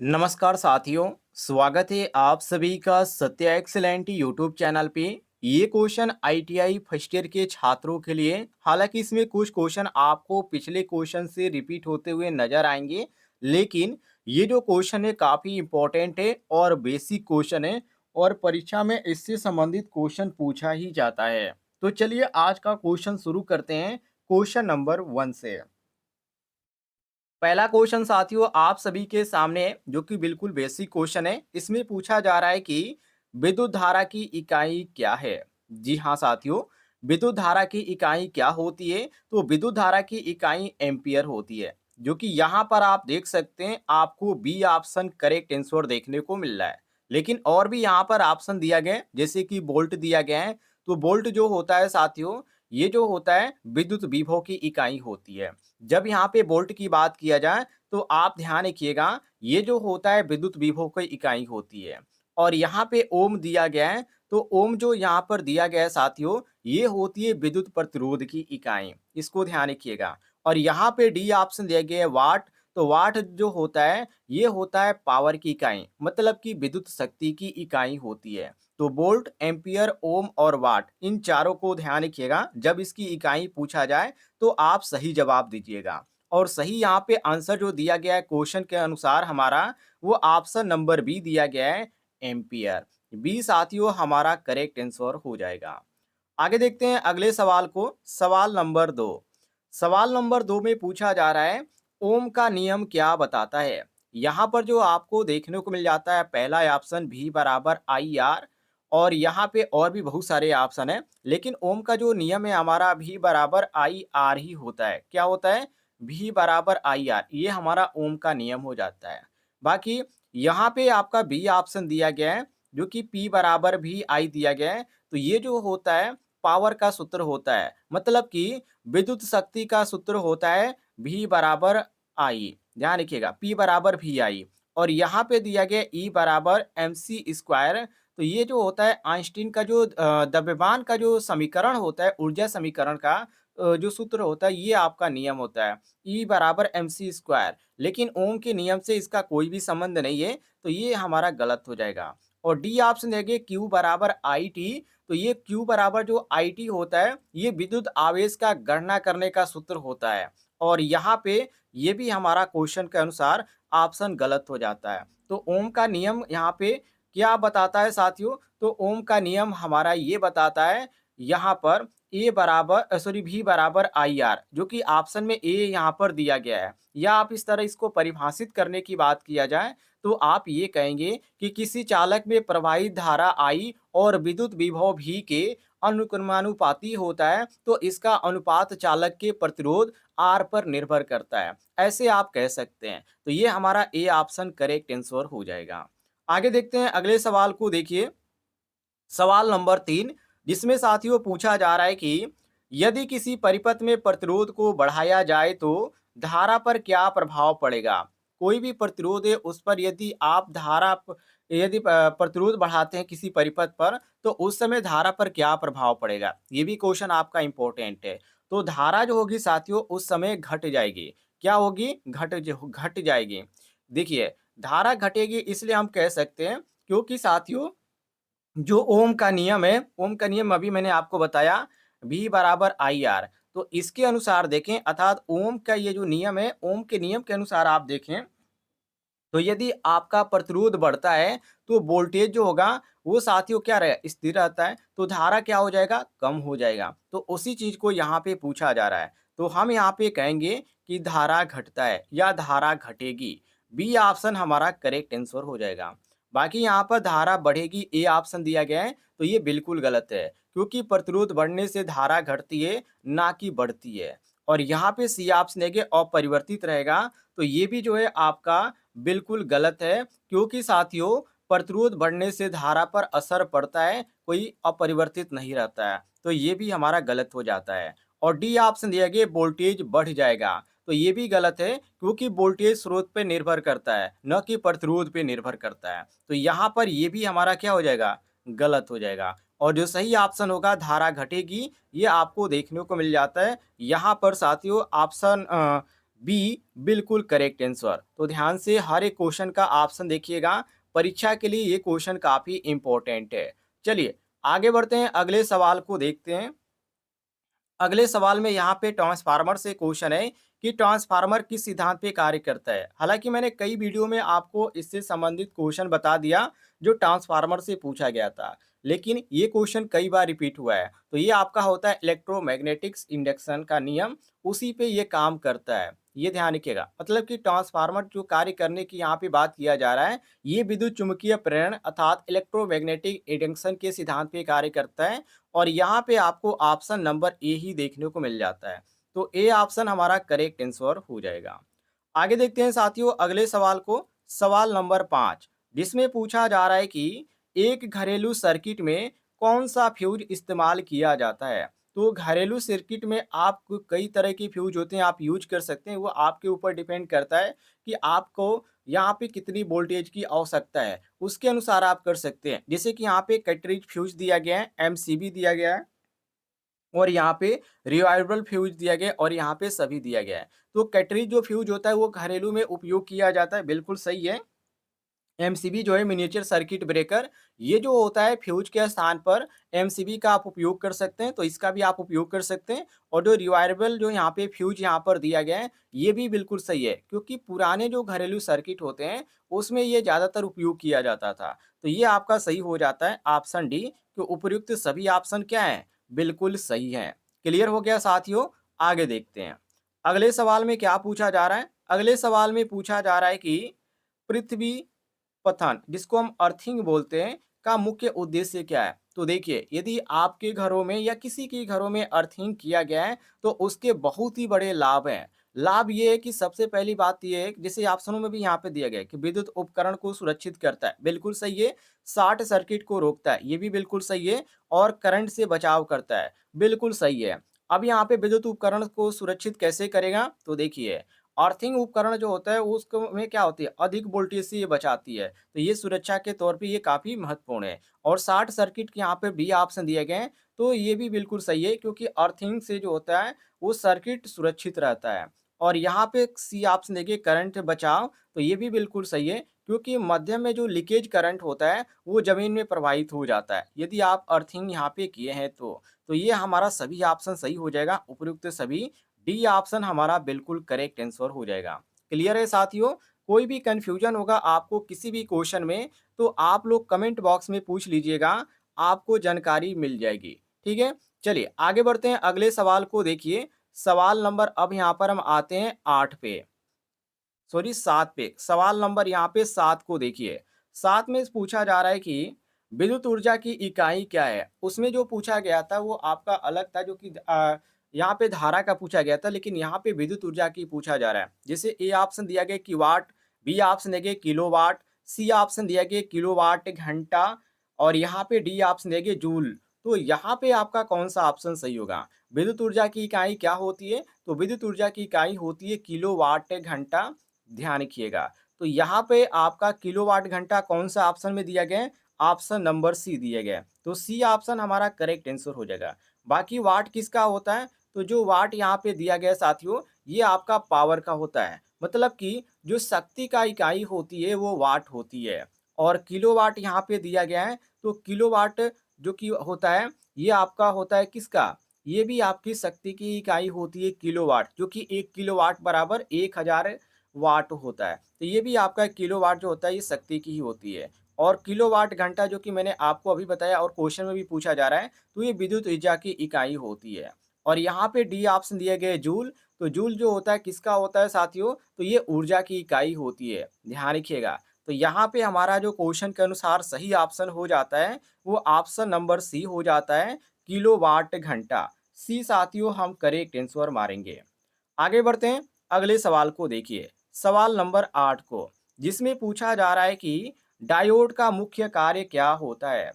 नमस्कार साथियों, स्वागत है आप सभी का सत्य एक्सीलेंट यूट्यूब चैनल पे। ये क्वेश्चन आईटीआई फर्स्ट ईयर के छात्रों के लिए, हालांकि इसमें कुछ क्वेश्चन आपको पिछले क्वेश्चन से रिपीट होते हुए नजर आएंगे, लेकिन ये जो क्वेश्चन है काफ़ी इंपॉर्टेंट है और बेसिक क्वेश्चन है और परीक्षा में इससे संबंधित क्वेश्चन पूछा ही जाता है। तो चलिए आज का क्वेश्चन शुरू करते हैं क्वेश्चन नंबर 1 से। पहला क्वेश्चन साथियों आप सभी के सामने है, जो कि बिल्कुल बेसिक क्वेश्चन है। इसमें पूछा जा रहा है कि विद्युत धारा की इकाई क्या है। जी हाँ साथियों, विद्युत धारा की इकाई क्या होती है? तो विद्युत धारा की इकाई एम्पियर होती है, जो कि यहाँ पर आप देख सकते हैं आपको बी ऑप्शन करेक्ट आंसर देखने को मिल रहा है। लेकिन और भी यहाँ पर ऑप्शन दिया गया है, जैसे कि वोल्ट दिया गया है। तो वोल्ट जो होता है साथियों, ये जो होता है विद्युत विभव की इकाई होती है। जब यहाँ पे वोल्ट की बात किया जाए तो आप ध्यान रखिएगा, ये जो होता है विद्युत विभव की इकाई होती है। और यहाँ पे ओम दिया गया है, तो ओम जो यहाँ पर दिया गया है साथियों, ये होती है विद्युत प्रतिरोध की इकाई। इसको ध्यान रखिएगा। और यहाँ पे डी ऑप्शन दिया गया है वाट। तो वाट जो होता है ये होता है पावर की इकाई, मतलब कि विद्युत शक्ति की इकाई होती है। तो वोल्ट, एम्पियर, ओम और वाट, इन चारों को ध्यान रखिएगा। जब इसकी इकाई पूछा जाए तो आप सही जवाब दीजिएगा। और सही यहाँ पे आंसर जो दिया गया है क्वेश्चन के अनुसार हमारा, वो ऑप्शन नंबर बी दिया गया है, एम्पियर। बी साथियों हमारा करेक्ट आंसर हो जाएगा। आगे देखते हैं अगले सवाल को। सवाल नंबर 2। सवाल नंबर 2 में पूछा जा रहा है ओम का नियम क्या बताता है। यहाँ पर जो आपको देखने को मिल जाता है पहला ऑप्शन भी बराबर आई आर, और यहाँ पे और भी बहुत सारे ऑप्शन है, लेकिन ओम का जो नियम है हमारा भी बराबर आई आर ही होता है। क्या होता है? भी बराबर आई आर, ये हमारा ओम का नियम हो जाता है। बाकी यहाँ पे आपका बी ऑप्शन दिया गया है, जो कि पी बराबर भी आई दिया गया है। तो ये जो होता है पावर का सूत्र होता है, मतलब कि विद्युत शक्ति का सूत्र होता है भी बराबर आई। ध्यान रखिएगा, पी बराबर भी आई। और यहाँ पे दिया गया ई बराबर एम सी स्क्वायर। तो ये जो होता है आइंस्टीन का जो द्रव्यमान का जो समीकरण होता है, ऊर्जा समीकरण का जो सूत्र होता है, ये आपका नियम होता है ई बराबर एम सी स्क्वायर। लेकिन ओम के नियम से इसका कोई भी संबंध नहीं है, तो ये हमारा गलत हो जाएगा। और डी ऑप्शन देंगे क्यू बराबर आई टी। तो ये क्यू बराबर जो आई टी होता है, ये विद्युत आवेश का गणना करने का सूत्र होता है। और यहाँ पे ये भी हमारा क्वेश्चन के अनुसार ऑप्शन गलत हो जाता है। तो ओम का नियम यहाँ पे क्या बताता है साथियों? तो ओम का नियम हमारा ये बताता है यहाँ पर ए बराबर सॉरी भी बराबर आई आर, जो कि ऑप्शन में ए यहाँ पर दिया गया है। या आप इस तरह इसको परिभाषित करने की बात किया जाए तो आप ये कहेंगे कि किसी चालक में प्रवाहित धारा आई और विद्युत विभव भी के अनुक्रमानुपाती होता है, तो इसका अनुपात चालक के प्रतिरोध आर पर निर्भर करता है। ऐसे आप कह सकते हैं। तो ये हमारा ए ऑप्शन करेक्ट आंसर हो जाएगा। आगे देखते हैं अगले सवाल को। देखिए सवाल नंबर 3, जिसमें साथियों पूछा जा रहा है कि यदि किसी परिपथ में प्रतिरोध को बढ़ाया जाए तो धारा पर क्या प्रभाव पड़ेगा। कोई भी प्रतिरोध है उस पर यदि आप यदि प्रतिरोध बढ़ाते हैं किसी परिपथ पर, तो उस समय धारा पर क्या प्रभाव पड़ेगा, ये भी क्वेश्चन आपका इंपॉर्टेंट है। तो धारा जो होगी साथियों उस समय घट जाएगी। क्या होगी? घट जाएगी। देखिए धारा घटेगी इसलिए हम कह सकते हैं क्योंकि साथियों जो ओम का नियम है, ओम का नियम अभी मैंने आपको बताया, V बराबर आई आर। तो इसके अनुसार देखें, अर्थात ओम का ये जो नियम है, ओम के नियम के अनुसार आप देखें तो यदि आपका प्रतिरोध बढ़ता है तो वोल्टेज जो होगा वो साथियों क्या रहेगा? स्थिर रहता है। तो धारा क्या हो जाएगा? कम हो जाएगा। तो उसी चीज को यहाँ पे पूछा जा रहा है। तो हम यहाँ पे कहेंगे कि धारा घटता है या धारा घटेगी। बी ऑप्शन हमारा करेक्ट आंसर हो जाएगा। बाकी यहाँ पर धारा बढ़ेगी ए ऑप्शन दिया गया है, तो ये बिल्कुल गलत है, क्योंकि प्रतिरोध बढ़ने से धारा घटती है ना कि बढ़ती है। और यहाँ पे सी ऑप्शन देंगे अपरिवर्तित रहेगा, तो ये भी जो है आपका बिल्कुल गलत है, क्योंकि साथियों प्रतिरोध बढ़ने से धारा पर असर पड़ता है, कोई अपरिवर्तित नहीं रहता है। तो ये भी हमारा गलत हो जाता है। और डी ऑप्शन दिया गया वोल्टेज बढ़ जाएगा, तो ये भी गलत है, क्योंकि वोल्टेज स्रोत पे निर्भर करता है न कि प्रतिरोध पे निर्भर करता है। तो यहाँ पर ये भी हमारा क्या हो जाएगा? गलत हो जाएगा। और जो सही ऑप्शन होगा धारा घटेगी, ये आपको देखने को मिल जाता है। यहाँ पर साथियों ऑप्शन बी बिल्कुल करेक्ट आंसर। तो ध्यान से हर एक क्वेश्चन का ऑप्शन देखिएगा, परीक्षा के लिए ये क्वेश्चन काफी इंपॉर्टेंट है। चलिए आगे बढ़ते हैं, अगले सवाल को देखते हैं। अगले सवाल में यहाँ पे ट्रांसफार्मर से क्वेश्चन है कि ट्रांसफार्मर किस सिद्धांत पे कार्य करता है। हालांकि मैंने कई वीडियो में आपको इससे संबंधित क्वेश्चन बता दिया जो ट्रांसफार्मर से पूछा गया था, लेकिन ये क्वेश्चन कई बार रिपीट हुआ है। तो ये आपका होता है इलेक्ट्रोमैग्नेटिक्स इंडक्शन का नियम, उसी पे ये काम करता है। ये ध्यान रखिएगा, मतलब कि ट्रांसफार्मर जो कार्य करने की यहाँ पे बात किया जा रहा है, ये विद्युत चुम्बकीय प्रेरण अर्थात इलेक्ट्रोमैग्नेटिक इंडक्शन के सिद्धांत पे कार्य करता है। और यहाँ पे आपको ऑप्शन नंबर ए ही देखने को मिल जाता है। तो ए ऑप्शन हमारा करेक्ट आंसर हो जाएगा। आगे देखते हैं साथियों अगले सवाल को, सवाल नंबर 5, जिसमें पूछा जा रहा है कि एक घरेलू सर्किट में कौन सा फ्यूज इस्तेमाल किया जाता है। तो घरेलू सर्किट में आप कई तरह के फ्यूज होते हैं, आप यूज कर सकते हैं, वो आपके ऊपर डिपेंड करता है कि आपको यहाँ पे कितनी वोल्टेज की आवश्यकता है, उसके अनुसार आप कर सकते हैं। जैसे कि यहाँ पे कैटरिज फ्यूज दिया गया है, एमसीबी दिया गया है, और यहाँ पे रिवाइवल फ्यूज दिया गया है, और यहाँ पे सभी दिया गया है। तो कैटरिज जो फ्यूज होता है वो घरेलू में उपयोग किया जाता है, बिल्कुल सही है। एमसीबी जो है मिनिएचर सर्किट ब्रेकर, ये जो होता है फ्यूज के स्थान पर एमसीबी का आप उपयोग कर सकते हैं, तो इसका भी आप उपयोग कर सकते हैं। और जो रिवायरेबल जो यहाँ पे फ्यूज यहाँ पर दिया गया है, ये भी बिल्कुल सही है, क्योंकि पुराने जो घरेलू सर्किट होते हैं उसमें ये ज़्यादातर उपयोग किया जाता था। तो ये आपका सही हो जाता है ऑप्शन डी, कि उपयुक्त सभी ऑप्शन क्या है, बिल्कुल सही है। क्लियर हो गया साथियों। आगे देखते हैं अगले सवाल में क्या पूछा जा रहा है। अगले सवाल में पूछा जा रहा है कि पृथ्वी पतन, जिसको हम अर्थिंग बोलते हैं, का मुख्य उद्देश्य क्या है। तो देखिए, यदि आपके घरों में या किसी के घरों में अर्थिंग किया गया है तो उसके बहुत ही बड़े लाभ हैं। लाभ ये है कि सबसे पहली बात ये है, जैसे ऑप्शनों में भी यहाँ पे दिया गया है कि विद्युत उपकरण को सुरक्षित करता है, बिल्कुल सही है। शॉर्ट सर्किट को रोकता है, ये भी बिल्कुल सही है। और करंट से बचाव करता है, बिल्कुल सही है। अब यहाँ पे विद्युत उपकरण को सुरक्षित कैसे करेगा, तो देखिए, अर्थिंग उपकरण जो होता है उसको में क्या होती है, अधिक वोल्टेज से ये बचाती है, तो ये सुरक्षा के तौर पे ये काफ़ी महत्वपूर्ण है। और शॉर्ट सर्किट के यहाँ पे बी ऑप्शन दिए गए हैं, तो ये भी बिल्कुल सही है, क्योंकि अर्थिंग से जो होता है वो सर्किट सुरक्षित रहता है। और यहाँ पे सी ऑप्शन देखिए करंट बचाव, तो ये भी बिल्कुल सही है, क्योंकि मध्यम में जो लीकेज करंट होता है वो जमीन में प्रवाहित हो जाता है यदि आप अर्थिंग यहाँ पे किए हैं तो ये हमारा सभी ऑप्शन सही हो जाएगा, उपयुक्त सभी। डी ऑप्शन हमारा बिल्कुल करेक्ट आंसर हो जाएगा। क्लियर है साथियों। कोई भी कंफ्यूजन होगा आपको किसी भी क्वेश्चन में, तो आप लोग कमेंट बॉक्स में पूछ लीजिएगा, आपको जानकारी मिल जाएगी। ठीक है, चलिए आगे बढ़ते हैं अगले सवाल को देखिए। सवाल नंबर अब यहाँ पर हम आते हैं 8 पे, सॉरी 7 पे। सवाल नंबर यहाँ पे 7 को देखिए। 7 में पूछा जा रहा है कि विद्युत ऊर्जा की इकाई क्या है। उसमें जो पूछा गया था वो आपका अलग था, जो कि यहाँ पे धारा का पूछा गया था, लेकिन यहाँ पे विद्युत ऊर्जा की पूछा जा रहा है। जैसे ए ऑप्शन दिया गया कि वाट, बी ऑप्शन दिया गया किलोवाट, सी ऑप्शन दिया गया किलोवाट घंटा, और यहाँ पे डी ऑप्शन दिया गया जूल। तो यहाँ पे आपका कौन सा ऑप्शन सही होगा। विद्युत ऊर्जा की इकाई क्या होती है, तो विद्युत ऊर्जा की इकाई होती है किलोवाट घंटा। ध्यान रखिएगा। तो यहाँ पे आपका किलोवाट घंटा कौन सा ऑप्शन में दिया गया है, ऑप्शन नंबर सी दिया गया है। तो सी ऑप्शन हमारा करेक्ट आंसर हो जाएगा। बाकी वाट किसका होता है, तो जो वाट यहाँ पे दिया गया है साथियों, ये आपका पावर का होता है, मतलब कि जो शक्ति का इकाई होती है वो वाट होती है। और किलोवाट यहाँ पे दिया गया है, तो किलोवाट जो कि होता है ये आपका होता है किसका, ये भी आपकी शक्ति की इकाई होती है किलोवाट, जो कि 1 किलोवाट बराबर 1000 वाट होता है। तो ये भी आपका किलोवाट जो होता है ये शक्ति की ही होती है। और किलोवाट घंटा जो कि मैंने आपको अभी बताया और क्वेश्चन में भी पूछा जा रहा है, तो ये विद्युत ऊर्जा की इकाई होती है। और यहाँ पे डी ऑप्शन दिए गए जूल, तो जूल जो होता है किसका होता है साथियों, तो ये ऊर्जा की इकाई होती है, ध्यान रखिएगा। तो यहाँ पे हमारा जो क्वेश्चन के अनुसार सही ऑप्शन हो जाता है वो ऑप्शन नंबर सी हो जाता है, किलोवाट घंटा। सी साथियों हम करेक्ट आंसर मारेंगे। आगे बढ़ते हैं अगले सवाल को देखिए, सवाल नंबर 8 को, जिसमें पूछा जा रहा है कि डायोड का मुख्य कार्य क्या होता है।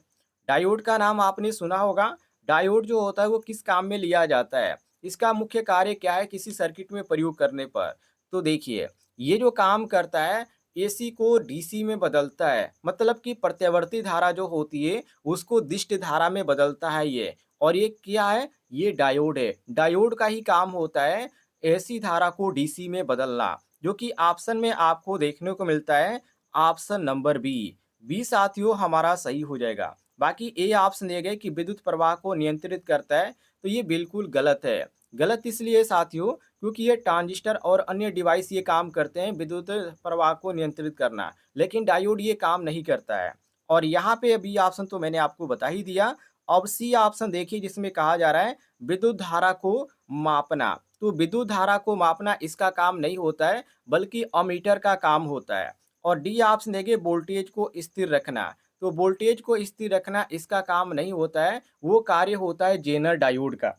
डायोड का नाम आपने सुना होगा। डायोड जो होता है वो किस काम में लिया जाता है, इसका मुख्य कार्य क्या है किसी सर्किट में प्रयोग करने पर। तो देखिए, ये जो काम करता है एसी को डीसी में बदलता है, मतलब कि प्रत्यावर्ती धारा जो होती है उसको दिष्ट धारा में बदलता है ये। और ये क्या है, ये डायोड है। डायोड का ही काम होता है एसी धारा को डीसी में बदलना, जो कि ऑप्शन में आपको देखने को मिलता है ऑप्शन नंबर बी। बी साथियों हमारा सही हो जाएगा। बाकी ए ऑप्शन दिए गए कि विद्युत प्रवाह को नियंत्रित करता है, तो ये बिल्कुल गलत है। गलत इसलिए साथियों क्योंकि ये ट्रांजिस्टर और अन्य डिवाइस ये काम करते हैं विद्युत प्रवाह को नियंत्रित करना, लेकिन डायोड ये काम नहीं करता है। और यहाँ पे बी ऑप्शन तो मैंने आपको बता ही दिया। अब सी ऑप्शन देखिए जिसमें कहा जा रहा है विद्युत धारा को मापना। तो विद्युत धारा को मापना इसका काम नहीं होता है, बल्कि अमीटर का काम होता है। और डी ऑप्शन देंगे वोल्टेज को स्थिर रखना। तो वोल्टेज को स्थिर रखना इसका काम नहीं होता है, वो कार्य होता है जेनर डायोड का।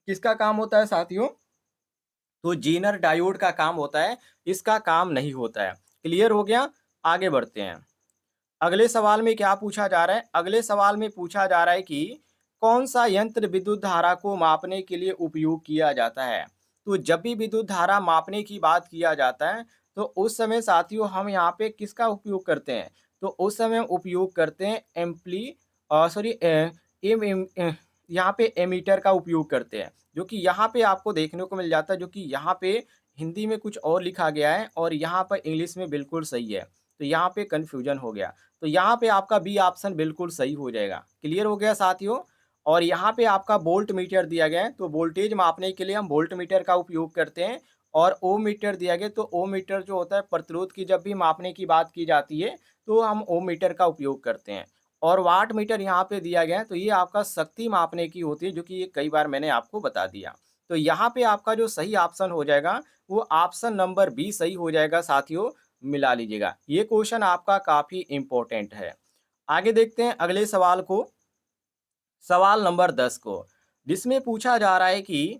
किसका काम होता है साथियों? तो जेनर डायोड का काम होता है, इसका काम नहीं होता है। क्लियर हो गया? आगे बढ़ते हैं। अगले सवाल में क्या पूछा जा रहा है? अगले सवाल में पूछा जा रहा है कि कौन सा यंत्र विद्युत धारा को मापने के लिए उपयोग किया जाता है? तो जब भी विद्युत धारा मापने की बात किया जाता है, तो उस समय साथियों हम यहाँ पे किसका उपयोग करते हैं? तो उस समय हम उपयोग करते हैं सॉरी एम एम यहाँ पे एमीटर का उपयोग करते हैं, जो कि यहाँ पे आपको देखने को मिल जाता है, जो कि यहाँ पे हिंदी में कुछ और लिखा गया है और यहाँ पर इंग्लिश में बिल्कुल सही है। तो यहाँ पे कन्फ्यूजन हो गया। तो यहाँ पे आपका बी ऑप्शन बिल्कुल सही हो जाएगा। क्लियर हो गया साथियों? और यहाँ पे आपका वोल्ट मीटर दिया गया है, तो वोल्टेज मापने के लिए हम वोल्ट मीटर का उपयोग करते हैं। और ओम मीटर दिया गया, तो ओम मीटर जो होता है प्रतिरोध की जब भी मापने की बात की जाती है, तो हम ओम मीटर का उपयोग करते हैं। और वाट मीटर यहाँ पे दिया गया है, तो ये आपका शक्ति मापने की होती है, जो कि ये कई बार मैंने आपको बता दिया। तो यहाँ पे आपका जो सही ऑप्शन हो जाएगा, वो ऑप्शन नंबर बी सही हो जाएगा साथियों, मिला लीजिएगा। ये क्वेश्चन आपका काफ़ी इम्पोर्टेंट है। आगे देखते हैं अगले सवाल को, सवाल नंबर 10 को, जिसमें पूछा जा रहा है कि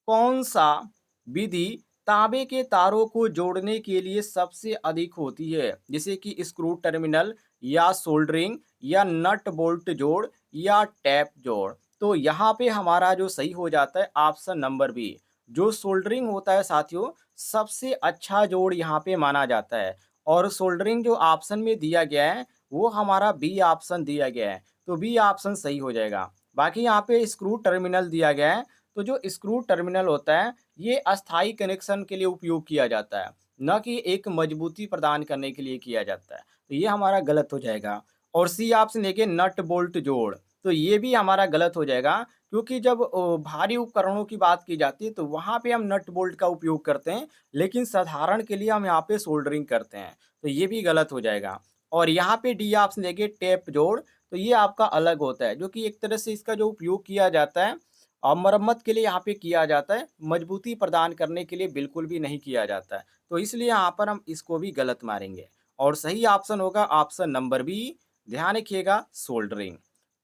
कौन-सा विधि तांबे के तारों को जोड़ने के लिए सबसे अधिक होती है? जैसे कि स्क्रू टर्मिनल या सोल्डरिंग या नट बोल्ट जोड़ या टैप जोड़। तो यहाँ पे हमारा जो सही हो जाता है ऑप्शन नंबर बी। जो सोल्डरिंग होता है साथियों, सबसे अच्छा जोड़ यहाँ पे माना जाता है। और सोल्डरिंग जो ऑप्शन में दिया गया है, वो हमारा बी ऑप्शन दिया गया है। तो बी ऑप्शन सही हो जाएगा। बाकी यहाँ पे स्क्रू टर्मिनल दिया गया है, तो जो स्क्रू टर्मिनल होता है, ये अस्थायी कनेक्शन के लिए उपयोग किया जाता है, न कि एक मजबूती प्रदान करने के लिए किया जाता है। तो ये हमारा गलत हो जाएगा। और सी ऑप्शन देखिए नट बोल्ट जोड़, तो ये भी हमारा गलत हो जाएगा, क्योंकि जब भारी उपकरणों की बात की जाती है, तो वहाँ पे हम नट बोल्ट का उपयोग करते हैं, लेकिन साधारण के लिए हम यहाँ पे सोल्डरिंग करते हैं। तो ये भी गलत हो जाएगा। और यहाँ पे डी ऑप्शन देखिए टेप जोड़, तो ये आपका अलग होता है, जो कि एक तरह से इसका जो उपयोग किया जाता है मरम्मत के लिए यहाँ पे किया जाता है, मजबूती प्रदान करने के लिए बिल्कुल भी नहीं किया जाता है। तो इसलिए यहाँ पर हम इसको भी गलत मारेंगे। और सही ऑप्शन होगा ऑप्शन नंबर बी, ध्यान रखिएगा सोल्डरिंग।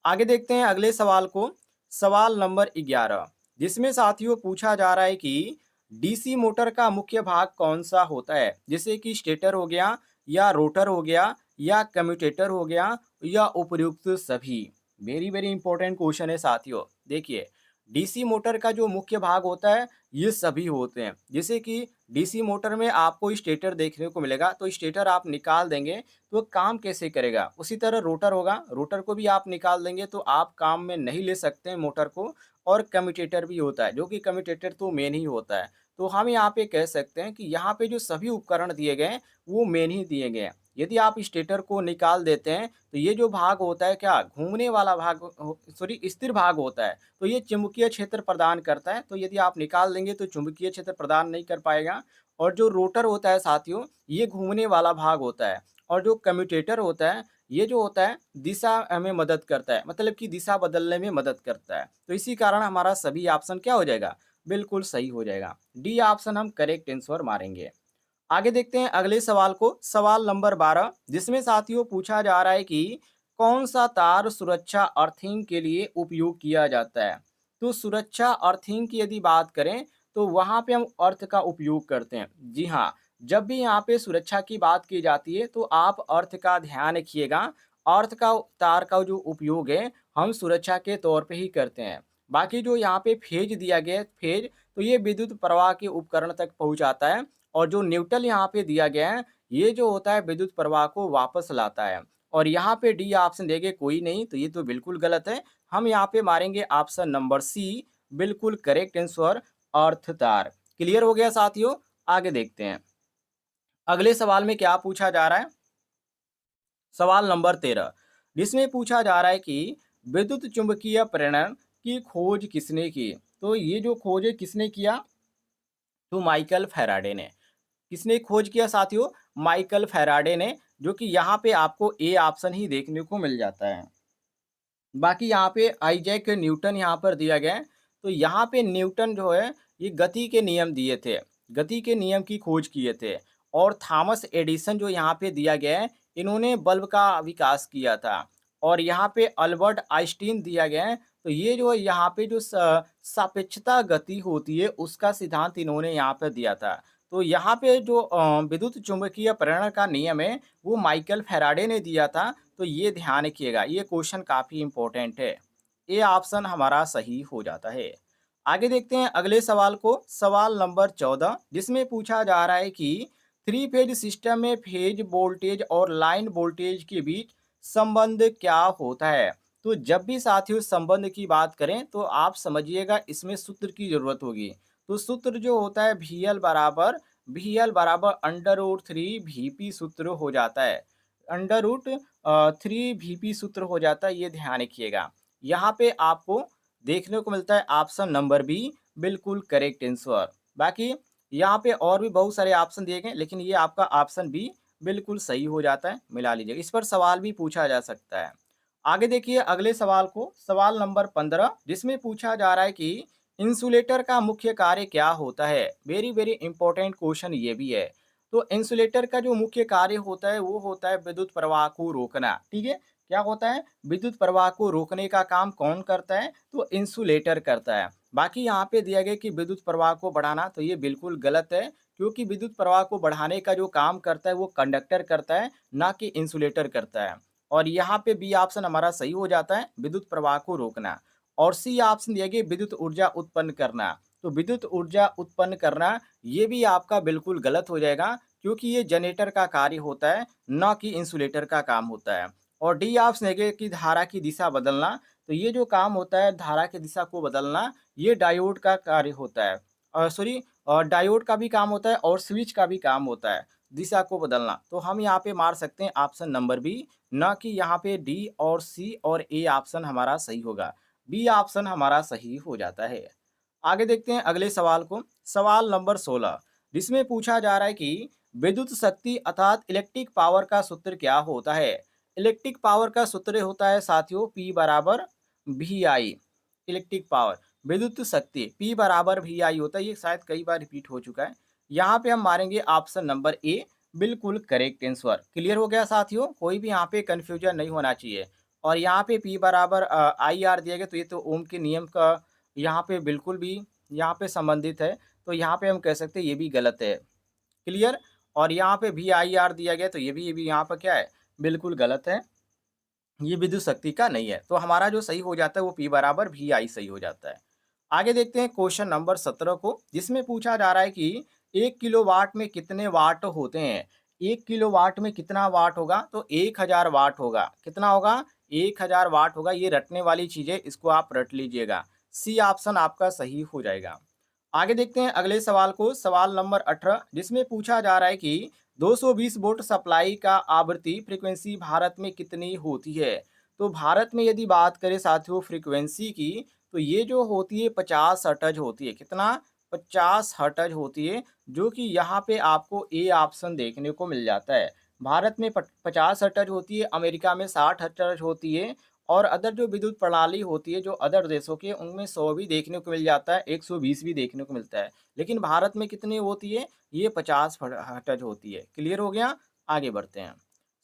आगे देखते हैं अगले सवाल को, सवाल नंबर 11, जिसमें साथियों पूछा जा रहा है कि डीसी मोटर का मुख्य भाग कौन सा होता है? जैसे कि स्टेटर हो गया या रोटर हो गया या कम्यूटेटर हो गया या उपर्युक्त सभी। वेरी वेरी इंपॉर्टेंट क्वेश्चन है साथियों। देखिए डीसी मोटर का जो मुख्य भाग होता है, ये सभी होते हैं। जैसे कि डीसी मोटर में आपको स्टेटर देखने को मिलेगा, तो स्टेटर आप निकाल देंगे तो काम कैसे करेगा? उसी तरह रोटर होगा, रोटर को भी आप निकाल देंगे तो आप काम में नहीं ले सकते हैं मोटर को। और कम्यूटेटर भी होता है, जो कि कम्यूटेटर तो मेन ही होता है। तो हम यहाँ पे कह सकते हैं कि यहाँ पे जो सभी उपकरण दिए गए हैं, वो मेन ही दिए गए हैं। यदि आप स्टेटर को निकाल देते हैं, तो ये जो भाग होता है क्या घूमने वाला भाग सॉरी स्थिर भाग होता है, तो ये चुंबकीय क्षेत्र प्रदान करता है। तो यदि आप निकाल देंगे तो चुंबकीय क्षेत्र प्रदान नहीं कर पाएगा। और जो रोटर होता है साथियों, ये घूमने वाला भाग होता है। और जो कम्यूटेटर होता है, ये जो होता है दिशा हमें मदद करता है, मतलब कि दिशा बदलने में मदद करता है। तो इसी कारण हमारा सभी ऑप्शन क्या हो जाएगा? बिल्कुल सही हो जाएगा। डी ऑप्शन हम करेक्ट आंसर मारेंगे। आगे देखते हैं अगले सवाल को, सवाल नंबर 12, जिसमें साथियों पूछा जा रहा है कि कौन सा तार सुरक्षा अर्थिंग के लिए उपयोग किया जाता है? तो सुरक्षा अर्थिंग की यदि बात करें, तो वहाँ पे हम अर्थ का उपयोग करते हैं। जी हाँ, जब भी यहाँ पे सुरक्षा की बात की जाती है, तो आप अर्थ का ध्यान रखिएगा। अर्थ का तार का जो उपयोग है, हम सुरक्षा के तौर पे ही करते हैं। बाकी जो यहाँ पे फेज दिया गया है, फेज, तो ये विद्युत प्रवाह के उपकरण तक पहुँचाता है। और जो न्यूट्रल यहाँ पे दिया गया है, ये जो होता है विद्युत प्रवाह को वापस लाता है। और यहाँ पे डी ऑप्शन देंगे कोई नहीं, तो ये तो बिल्कुल गलत है। हम यहाँ पे मारेंगे ऑप्शन नंबर सी, बिल्कुल करेक्ट आंसर। अर्थ तार। क्लियर हो गया साथियों? आगे देखते हैं। अगले सवाल में क्या पूछा जा रहा है? सवाल नंबर 13, जिसमें पूछा जा रहा है कि विद्युत चुंबकीय प्रेरण की खोज किसने की? तो ये जो खोज है किसने किया? तो माइकल फैराडे ने। किसने खोज किया साथियों? माइकल फैराडे ने, जो कि यहाँ पे आपको ए ऑप्शन ही देखने को मिल जाता है। बाकी यहाँ पे आइजैक न्यूटन यहाँ पर दिया गया है। तो यहाँ पे न्यूटन जो है ये गति के नियम दिए थे, गति के नियम की खोज किए थे। और थॉमस एडिसन जो यहाँ पे दिया गया है, इन्होंने बल्ब का विकास किया था। और यहाँ पे अल्बर्ट आइंस्टीन दिया गया है। तो ये जो यहाँ पे जो सापेक्षता गति होती है उसका सिद्धांत इन्होंने यहाँ पर दिया था। तो यहाँ पे जो विद्युत चुंबकीय प्रेरण का नियम है वो माइकल फैराडे ने दिया था। तो ये ध्यान रखिएगा, ये क्वेश्चन काफ़ी इम्पोर्टेंट है। ये ऑप्शन हमारा सही हो जाता है। आगे देखते हैं अगले सवाल को, सवाल नंबर 14, जिसमें पूछा जा रहा है कि थ्री फेज सिस्टम में फेज वोल्टेज और लाइन वोल्टेज के बीच संबंध क्या होता है? तो जब भी साथियों संबंध की बात करें तो आप समझिएगा इसमें सूत्र की ज़रूरत होगी। तो सूत्र जो होता है वी एल बराबर under root three V P सूत्र हो जाता है। Under root three V P सूत्र हो जाता है, ये ध्यान रखिएगा। यहाँ पे आपको देखने को मिलता है ऑप्शन नंबर बी बिल्कुल करेक्ट आंसर। बाकी यहाँ पे और भी बहुत सारे ऑप्शन दिए गए, लेकिन ये आपका ऑप्शन बी बिल्कुल सही हो जाता है, मिला लीजिएगा। इस पर सवाल भी पूछा जा सकता है। आगे देखिए अगले सवाल को, सवाल नंबर 15, जिसमें पूछा जा रहा है कि इंसुलेटर का मुख्य कार्य क्या होता है? वेरी वेरी इंपॉर्टेंट क्वेश्चन ये भी है। तो इंसुलेटर का जो मुख्य कार्य होता है वो होता है विद्युत प्रवाह को रोकना। ठीक है, क्या होता है? विद्युत प्रवाह को रोकने का काम कौन करता है? तो इंसुलेटर करता है। बाकी यहाँ पे दिया गया कि विद्युत प्रवाह को बढ़ाना, तो ये बिल्कुल गलत है, क्योंकि विद्युत प्रवाह को बढ़ाने का जो काम करता है वो कंडक्टर करता है, ना कि इंसुलेटर करता है। और यहाँ पे बी ऑप्शन हमारा सही हो जाता है, विद्युत प्रवाह को रोकना। और सी ऑप्शन दिया गया विद्युत ऊर्जा उत्पन्न करना। तो विद्युत ऊर्जा उत्पन्न करना ये भी आपका बिल्कुल गलत हो जाएगा, क्योंकि ये जनरेटर का कार्य होता है, ना कि इंसुलेटर का काम होता है। और डी ऑप्शन है कि धारा की दिशा बदलना। तो ये जो काम होता है धारा की दिशा को बदलना, ये डायोड का कार्य होता है। सॉरी, डायोड का भी काम होता है और स्विच का भी काम होता है दिशा को बदलना। तो हम यहाँ पे मार सकते हैं ऑप्शन नंबर बी, ना कि यहाँ पे डी और सी और ए ऑप्शन हमारा सही होगा। बी ऑप्शन हमारा सही हो जाता है। आगे देखते हैं अगले सवाल को, सवाल नंबर 16, जिसमें पूछा जा रहा है कि विद्युत शक्ति अर्थात इलेक्ट्रिक पावर का सूत्र क्या होता है? इलेक्ट्रिक पावर का सूत्र होता है साथियों पी बराबर वी आई। इलेक्ट्रिक पावर, विद्युत शक्ति पी बराबर वी आई होता है, ये शायद कई बार रिपीट हो चुका है। यहाँ पे हम मारेंगे ऑप्शन नंबर ए बिल्कुल करेक्ट आंसर। क्लियर हो गया साथियों? कोई भी यहाँ पे कंफ्यूजन नहीं होना चाहिए। और यहाँ पे पी बराबर आई आर दिया गया, तो ये तो ओम के नियम का यहाँ पे बिल्कुल भी यहाँ पे संबंधित है। तो यहाँ पे हम कह सकते हैं ये भी गलत है। क्लियर? और यहाँ पे वी आई आर दिया गया, तो ये भी यहाँ पर क्या है? बिल्कुल गलत है। ये विद्युत शक्ति का नहीं है। तो हमारा जो सही हो जाता है वो पी बराबर वी आई सही हो जाता है। आगे देखते हैं क्वेश्चन नंबर 17 को, जिसमें पूछा जा रहा है कि 1 किलोवाट में कितने वाट होते हैं? 1 किलोवाट में कितना वाट होगा? तो 1000 वाट होगा। कितना होगा? 1000 वाट होगा। ये रटने वाली चीज़ है, इसको आप रट लीजिएगा। सी ऑप्शन आपका सही हो जाएगा। आगे देखते हैं अगले सवाल को, सवाल नंबर 18, जिसमें पूछा जा रहा है कि 220 वोल्ट सप्लाई का आवृत्ति फ्रीक्वेंसी भारत में कितनी होती है? तो भारत में यदि बात करें साथियों फ्रीक्वेंसी की, तो ये जो होती है 50 हर्ट्ज होती है। कितना? 50 हर्ट्ज होती है, जो कि यहाँ पे आपको ए ऑप्शन देखने को मिल जाता है। भारत में 50 हर्ट्ज होती है, अमेरिका में 60 हर्ट्ज होती है। और अदर जो विद्युत प्रणाली होती है जो अदर देशों के, उनमें 100 भी देखने को मिल जाता है, 120 भी देखने को मिलता है। लेकिन भारत में कितनी होती है? ये 50 हर्ट्ज होती है। क्लियर हो गया? आगे बढ़ते हैं।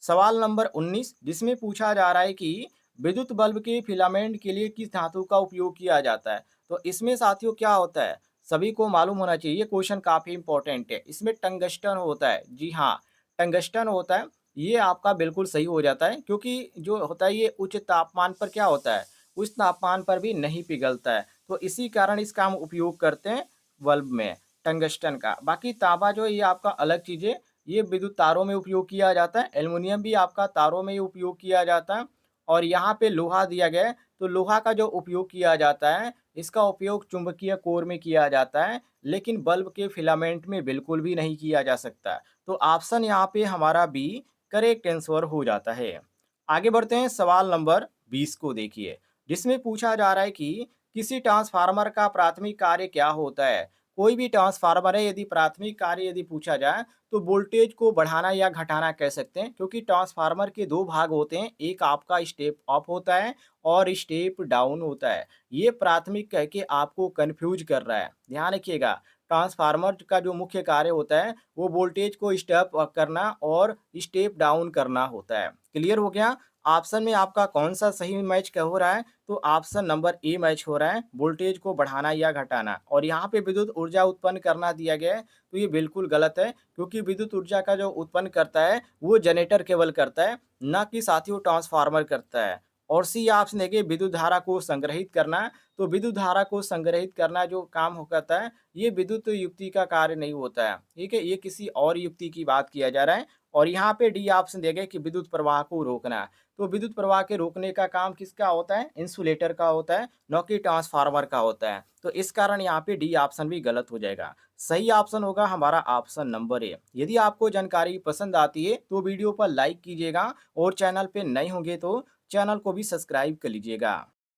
सवाल नंबर 19, जिसमें पूछा जा रहा है कि विद्युत बल्ब के फिलामेंट के लिए किस धातु का उपयोग किया जाता है? तो इसमें साथियों क्या होता है? सभी को मालूम होना चाहिए, ये क्वेश्चन काफ़ी इंपॉर्टेंट है। इसमें टंगस्टन होता है। जी हाँ, टंगस्टन होता है। ये आपका बिल्कुल सही हो जाता है, क्योंकि जो होता है ये उच्च तापमान पर क्या होता है? उच्च तापमान पर भी नहीं पिघलता है। तो इसी कारण इसका हम उपयोग करते हैं बल्ब में, टंगस्टन का। बाकी तांबा जो है ये आपका अलग चीज़ है, ये विद्युत तारों में उपयोग किया जाता है। एल्युमिनियम भी आपका तारों में ही उपयोग किया जाता है। और यहाँ पे लोहा दिया गया है, तो लोहा का जो उपयोग किया जाता है, इसका उपयोग चुंबकीय कोर में किया जाता है, लेकिन बल्ब के फिलामेंट में बिल्कुल भी नहीं किया जा सकता। तो ऑप्शन यहाँ पे हमारा बी करेक्ट आंसर हो जाता है। आगे बढ़ते हैं सवाल नंबर 20 को देखिए, जिसमें पूछा जा रहा है कि किसी ट्रांसफार्मर का प्राथमिक कार्य क्या होता है? कोई भी ट्रांसफार्मर है, यदि प्राथमिक कार्य यदि पूछा जाए तो वोल्टेज को बढ़ाना या घटाना कह सकते हैं, क्योंकि ट्रांसफार्मर के दो भाग होते हैं, एक आपका स्टेप अप होता है और स्टेप डाउन होता है। ये प्राथमिक कह के आपको कंफ्यूज कर रहा है, ध्यान रखिएगा। ट्रांसफार्मर का जो मुख्य कार्य होता है वो वोल्टेज को स्टेप अप करना और स्टेप डाउन करना होता है। क्लियर हो गया? ऑप्शन में आपका कौन सा सही मैच हो रहा है? तो ऑप्शन नंबर ए मैच हो रहा है, वोल्टेज को बढ़ाना या घटाना। और यहाँ पे विद्युत ऊर्जा उत्पन्न करना दिया गया है, तो ये बिल्कुल गलत है, क्योंकि विद्युत ऊर्जा का जो उत्पन्न करता है वो जनरेटर केवल करता है, ना कि साथियों ट्रांसफार्मर करता है। और सी ऑप्शन देखिए, विद्युत धारा को संग्रहित करना, तो विद्युत धारा को संग्रहित करना जो काम हो करता है, ये विद्युत युक्ति का कार्य नहीं होता है, ठीक है, ये किसी और युक्ति की बात किया जा रहा है। और यहाँ पे डी ऑप्शन दिया गया कि विद्युत प्रवाह को रोकना, तो विद्युत प्रवाह के रोकने का काम किसका होता है? इंसुलेटर का होता है, न कि ट्रांसफार्मर का होता है। तो इस कारण यहाँ पे डी ऑप्शन भी गलत हो जाएगा। सही ऑप्शन होगा हमारा ऑप्शन नंबर ए। यदि आपको जानकारी पसंद आती है तो वीडियो पर लाइक कीजिएगा और चैनल पे नए होंगे तो चैनल को भी सब्सक्राइब कर लीजिएगा।